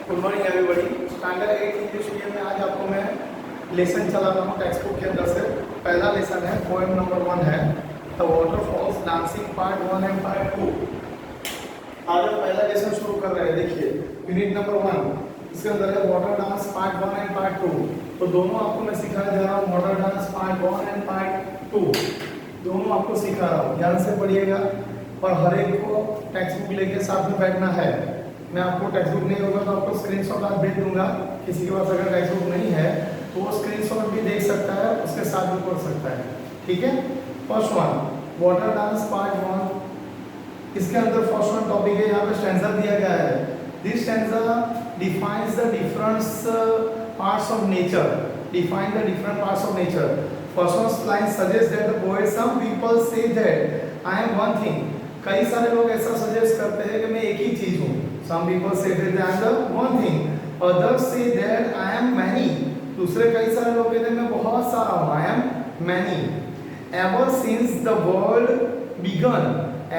Good morning everybody. Standard 8 English medium में आज आपको मैं लेसन चला रहा हूँ टेक्स्ट बुक के अंदर से। पहला लेसन है, पोएम नंबर 1 है the waterfalls dancing part 1 and part 2। आज हम पहला लेसन शुरू कर रहे हैं। देखिए यूनिट नंबर 1, इसके अंदर है water dance part 1 and part 2। तो दोनों आपको मैं सिखाने जा रहा हूँ, water dance part 1 and part 2 दोनों आपको सिखा रहा हूँ। ध्यान से पढ़िएगा और हर एक को टेक्स्ट बुक लेके साथ में बैठना है। मैं आपको टेक्स्ट बुक नहीं होगा तो आपको स्क्रीनशॉट आज भेज दूंगा। किसी के पास अगर टेक्स्ट बुक नहीं है तो वो स्क्रीनशॉट भी देख सकता है, उसके साथ भी पढ़ सकता है। ठीक है। First one, water dance part 1। इसके अंदर फर्स्ट वन टॉपिक है, यहाँ पे स्टैंजा दिया गया है। This stanza defines the different parts of nature. Define the different parts of nature. First one line suggest that the poet, some people say that I am one thing. कई सारे लोग ऐसा सजेस्ट करते हैं कि मैं एक ही चीज हूँ। Some people say that I am the one thing. Others say that I am many. दूसरे कई सारे लोग कहते हैं मैं बहुत सारा हूँ। I am many. Ever since the world began.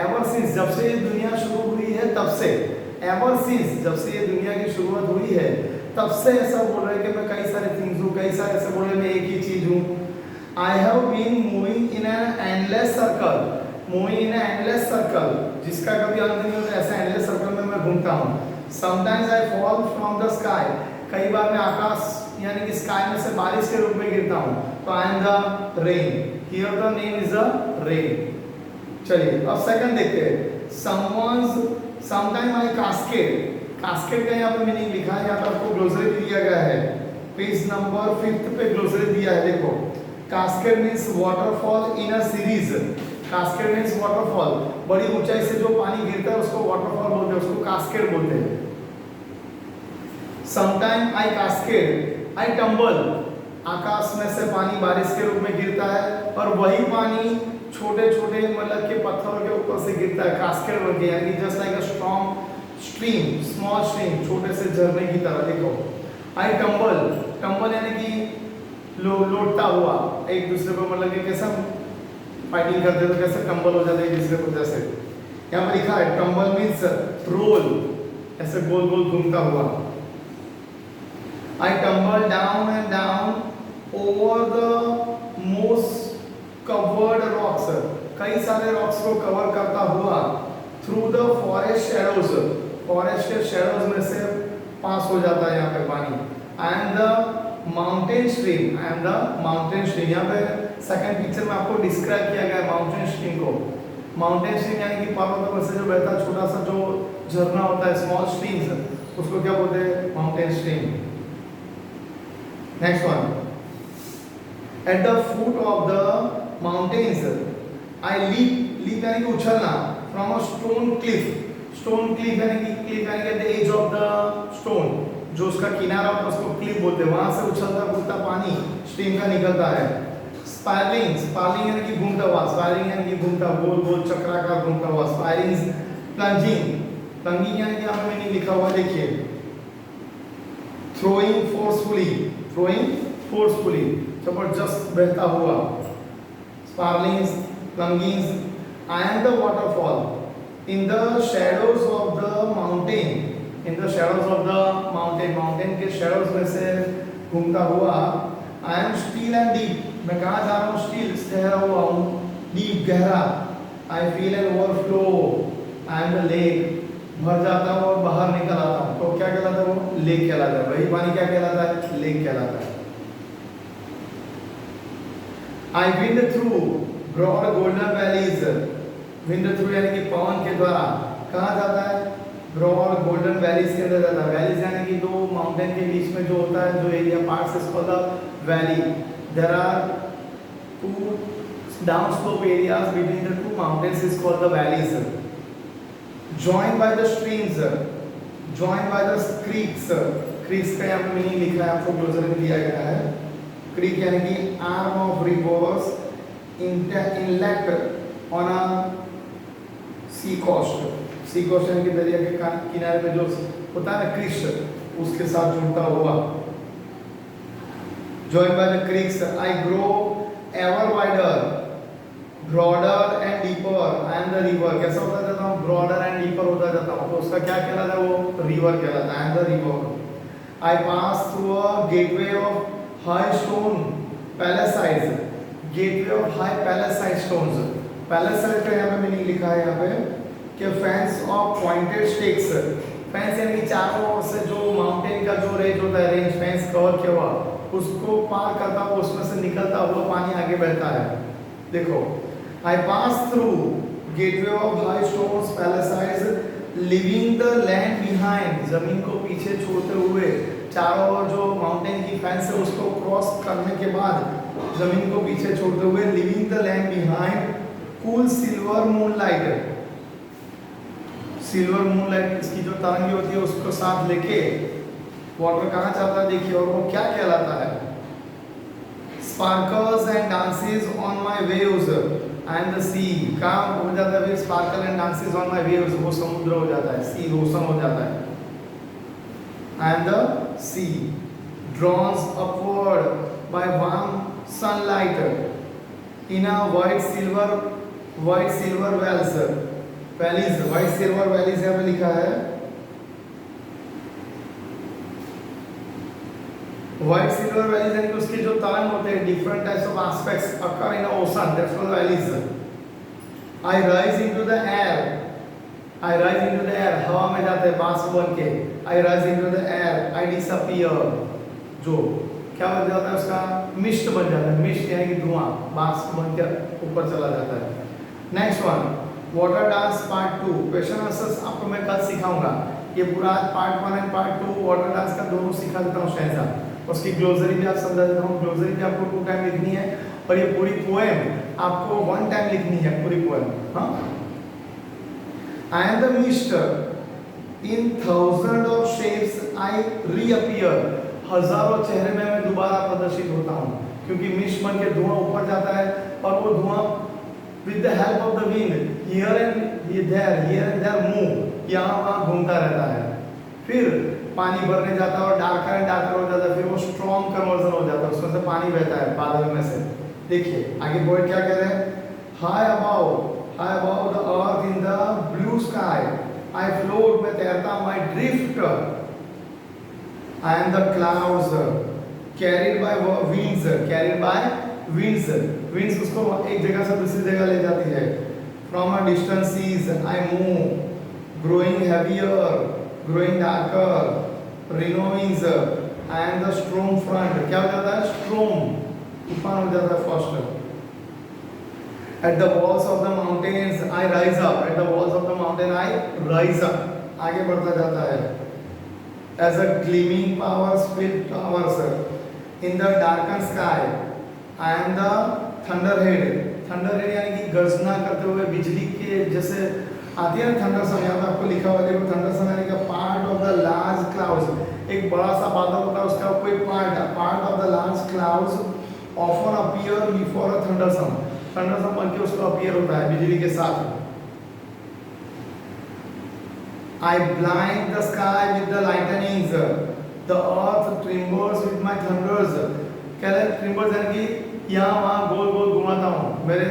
Ever since जब से ये दुनिया शुरू हुई है तब से। Ever since जब से ये दुनिया की शुरुआत हुई है तब से ऐसा बोल रहे हैं कि मैं कई सारे things हूँ, कई सारे ऐसे बोल रहे हैं मैं एक ही चीज हूँ। I have been moving in an endless circle. Moving in an endless circle, जिसका कभी अंत नहीं होता, ऐसा endless circle में मैं घूमता हूँ। Sometimes I fall from the sky, कई बार मैं आकाश यानी कि sky में से बारिश के रूप में गिरता हूँ। तो I am the rain. Here the name is the rain. चलिए अब सेकंड देखते हैं। Sometime I cascade. Cascade का यहाँ पे मीनिंग लिखा है, यहाँ पे आपको ग्लोसरी दिया गया है। पेज नंबर 5 पे ग्लोसरी दिया है, देखो। Cascade means waterfall in a series. Cascade means waterfall, बड़ी ऊंचाई से जो पानी गिरता है उसको वाटरफॉल बोलते हैं, उसको कास्केड बोलते हैं। Sometime I cascade, I tumble, आकाश में से पानी बारिश के रूप में गिरता है और वही पानी छोटे छोटे मतलब के पत्थरों के ऊपर से गिरता है कास्केड बन के, यानी just like a strong stream, small stream, छोटे से झरने की तरह। देखो आई टम्बल, टम्बल यानी कि लौटता हुआ एक दूसरे को, मतलब कि कैसा फाइटिंग करते तो कैसे टंबल हो जाते हैं दूसरे को, जैसे यहाँ पर लिखा है टंबल मीन्स रोल, ऐसे गोल गोल घूमता हुआ। I tumble down and down over the most covered rocks, कई सारे रॉक्स को कवर करता हुआ। Through the forest shadows, forest के शैडोज में से पास हो जाता है यहाँ पे पानी। I am the mountain stream, I am the mountain stream. यहाँ पे सेकंड पिक्चर में आपको डिस्क्राइब किया गया है माउंटेन स्ट्रीम को। माउंटेन स्ट्रीम यानी कि पर्वतों पर से जो बहता छोटा सा जो झरना होता है, स्मॉल स्ट्रीम्स, उसको क्या बोलते हैं? Mountain stream. Next one, at the foot of the mountains I leap, leap यानी कि उछलना, from a stone cliff. Stone cliff यानी कि क्लिफ यानी कि the edge of the stone, जो उसका किनारा होता है उसको क्लिफ बोलते हैं। वहां से उछलता कूदता पानी स्ट्रीम का निकलता है। स्पायरलिंग, स्पायरलिंग यानी कि घूमता हुआ, स्पायरलिंग यानी कि घूमता गोल गोल चक्राकार घूमता हुआ। स्पायरलिंग। प्लंजिंग, प्लंजिंग यानी कि यहाँ मीनिंग लिखा हुआ देखिए, थ्रोइंग फोर्सफुली, थ्रोइंग फोर्सफुली, जबरदस्त बहता हुआ। Spiralling, plunging. I am the waterfall in the shadows of the mountain, in the shadows of the mountain, mountain के शैडोज में से घूमता हुआ। I am still and deep, मैं कहाँ जा रहा हूँ? स्टील, ठहरा हुआ हूँ, डीप गहरा। I feel an overflow, I am the lake, भर जाता हूँ और बाहर निकल आता हूँ। तो क्या कहलाता है वो? लेक कहलाता है। वही पानी क्या कहलाता है? लेक कहलाता है। I wind through broad golden valleys, wind through यानी कि पवन के द्वारा कहाँ जाता है? ब्रॉड गोल्डन वैलीज के अंदर जाता है। वैलीज यानी कि दो माउंटेन के बीच में जो होता है, जो area parts is called the valley. There are two downslope areas between the two mountains is called the valleys. Joined by the streams, joined by the creeks. Creeks का यहाँ पे मीनिंग लिखा है, आपको ग्लोसरी में दिया गया है। Creek यानी कि arm of rivers inlet on a sea coast. Sea coast यानी कि दरिया के किनारे पे जो होता है ना क्रिश, उसके साथ जुड़ता हुआ। Joined by the creeks, I grow ever wider. Broader and deeper, I am the river, कैसा होता जाता हूँ, ब्रॉडर एंड डीपर होता जाता हूँ, तो उसका क्या कहलाता है, वो रिवर कहलाता है, I am the river. I pass through a gateway of high stone palisades, gateway of high palisade stones, palisade का यहाँ पे मैंने लिखा है यहाँ पे कि fence of pointed sticks, fence यानी कि चारों ओर से जो माउंटेन का जो रेंज होता है, रेंज फेंस कवर किया हुआ, उसको पार करता हुआ उसमें से निकलता हुआ पानी आगे बहता है। देखो, I pass through gateway of high stones palisades leaving the land behind, जमीन को पीछे छोड़ते हुए, चारों ओर जो माउंटेन की फेंस है उसको क्रॉस करने के बाद जमीन को पीछे छोड़ते हुए, living the land behind cool silver moonlight, silver moonlight इसकी जो तरंगे होती है उसको साथ लेके वाटर कहाँ जाता है देखिए, और वो क्या कहलाता है, sparkles and dances on my waves and the sea, कहाँ हो जाता है फिर sparkle and dances on my waves, वो समुद्र हो जाता है, सी ओशन हो जाता है, and the sea drawn upward by warm sunlight in a white silver veils, valleys, white silver valleys यहाँ पे लिखा है, व्हाइट सिल्वर वैलीज यानी कि उसके जो तरंग होते हैं, different types of aspects occur in ocean, that's called valleys. I rise into the air, I rise into the air, हवा में जाते हैं बांस बन के, आई rise into the air, I disappear, जो क्या बन जाता है उसका, मिस्ट बन जाता है, मिस्ट यानी कि धुआं, बांस बन के ऊपर चला जाता है। Next one, water dance part 2, question answers आपको मैं कल सिखाऊंगा, ये पूरा part 1 and part 2 water dance का दोनों सिखा देता हूँ स्टैंजा, उसकी ग्लोसरी भी आप समझा देता हूँ, ग्लोसरी भी आपको 2 टाइम लिखनी है, और ये पूरी पोएम आपको 1 टाइम लिखनी है, पूरी पोएम। हाँ, आई am the mist in thousand of shapes I reappear, हजारों चेहरे में मैं दोबारा प्रदर्शित होता हूँ, क्योंकि मिस्ट बन के धुआं ऊपर जाता है और वो धुआं with the help of the wind here and there move, यहाँ वहाँ घूमता रहता है, फिर पानी भरने जाता है और डार्कर एंड डार्कर हो जाता है, फिर वो स्ट्रॉन्ग कन्वर्जन हो जाता है, उसमें से पानी बहता है बादल में से। देखिए आगे पोएट क्या कह रहे हैं, high above the earth in the blue sky I float, मैं तैरता हूँ, I drift, I am the clouds carried by winds, winds उसको एक जगह से दूसरी जगह ले जाती है, from a distance sees I move, growing heavier, growing darker, रिनोविंग्स, I am the storm front, क्या हो जाता है, स्ट्रॉम, तूफान हो जाता है first. At the walls of the mountains I rise up, at the walls of the mountain I rise up, आगे बढ़ता जाता है, as a gleaming power spill towers in the darken sky I am the thunderhead, thunderhead यानी कि गर्जना करते हुए बिजली के जैसे आती है ना थंडर सन, यहाँ पे आपको लिखा हुआ है, थंडर सन यानी कि part of the large clouds, एक बड़ा सा बादल होता है उसका कोई part of the large clouds often appear before a thunder sun, thunder sun बन के उसको अपीयर होता है बिजली के साथ। I blind the sky with the lightnings, the earth trembles with my thunders, कह रहे ट्रिम्बर्स यानी कि यहाँ वहाँ गोल गोल घुमाता हूँ मेरे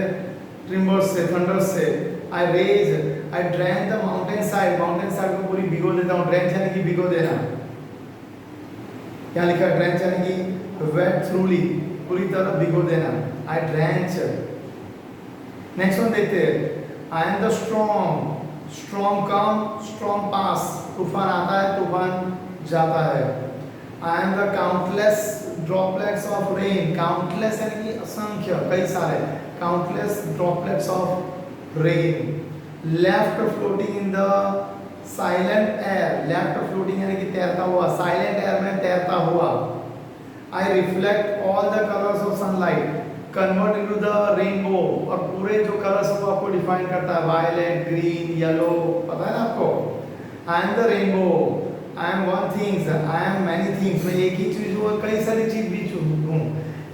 ट्रिम्बर्स से, थंडर्स से। I rage I drain the mountain side को पूरी भिगो देता हूँ, ड्रेंच यानी कि भिगो देना, क्या लिखा है, ड्रेंच यानी कि वेट थ्रूली, पूरी तरह भिगो देना, आई ड्रेंच। नेक्स्ट वन देखते हैं, आई am the storm come storm पास, तूफान आता है तूफान जाता है। I am the countless droplets of rain, countless यानी कि असंख्य, कई सारे, countless droplets of rain. Left floating in the silent air, left floating यानी कि तैरता हुआ, साइलेंट एयर में तैरता हुआ। I reflect all the colours of sunlight, convert into the rainbow, और पूरे जो कलर्स वो आपको डिफाइन करता है, वायलेट, ग्रीन, येलो, पता है ना आपको। आई am the rainbow, I am one things, I M many things, मैं एक ही चीज हूँ, कई सारी चीज भी हूँ,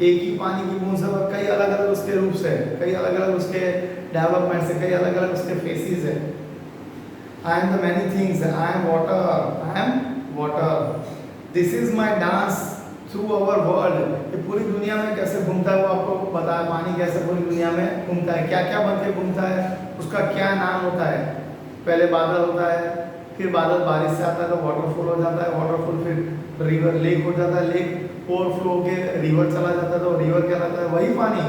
एक ही पानी की बूंद से, कई अलग अलग उसके रूप से, कई अलग अलग उसके डेवलपमेंट से, कई अलग अलग उसके फेसेस है। I am the many things, I am water, this is my dance through our world, ये पूरी दुनिया में कैसे घूमता है वो आपको बताया। पानी कैसे पूरी दुनिया में घूमता है, क्या क्या बन के घूमता है, उसका क्या नाम होता है। पहले बादल होता है, फिर बादल बारिश से आता है तो वाटरफॉल हो जाता है, वाटरफॉल फिर रिवर लेक हो जाता है, लेक ओवरफ्लो के रिवर चला जाता है तो रिवर कहलाता है। वही पानी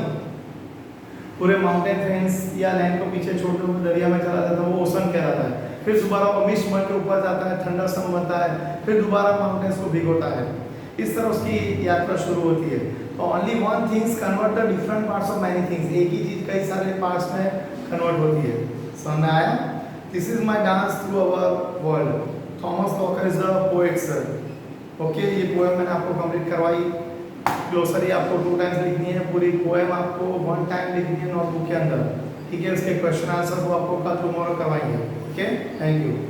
पूरे माउंटेन रेंज या लैंड को पीछे छोड़ते हुए दरिया में चला जाता है, वो ओशन कहलाता है। फिर दोबारा वो मिस्ट बन के ऊपर जाता है, थंडर सन बनता है, फिर दोबारा माउंटेन्स को भिगोता है। इस तरह उसकी यात्रा शुरू होती है। तो only one things convert the different parts of many things, एक ही चीज कई सारे पार्ट्स में कन्वर्ट होती है। समझ में आया? This is my dance through our world. Thomas Locker is the poet sir. Okay, ये पोएम मैंने आपको कंप्लीट करवाई। ग्लोसरी आपको 2 टाइम्स लिखनी है, पूरी पोएम आपको 1 टाइम लिखनी है नोटबुक के अंदर। ठीक है, इसके क्वेश्चन आंसर वो आपको कल टुमारो करवाएंगे। Okay, thank you.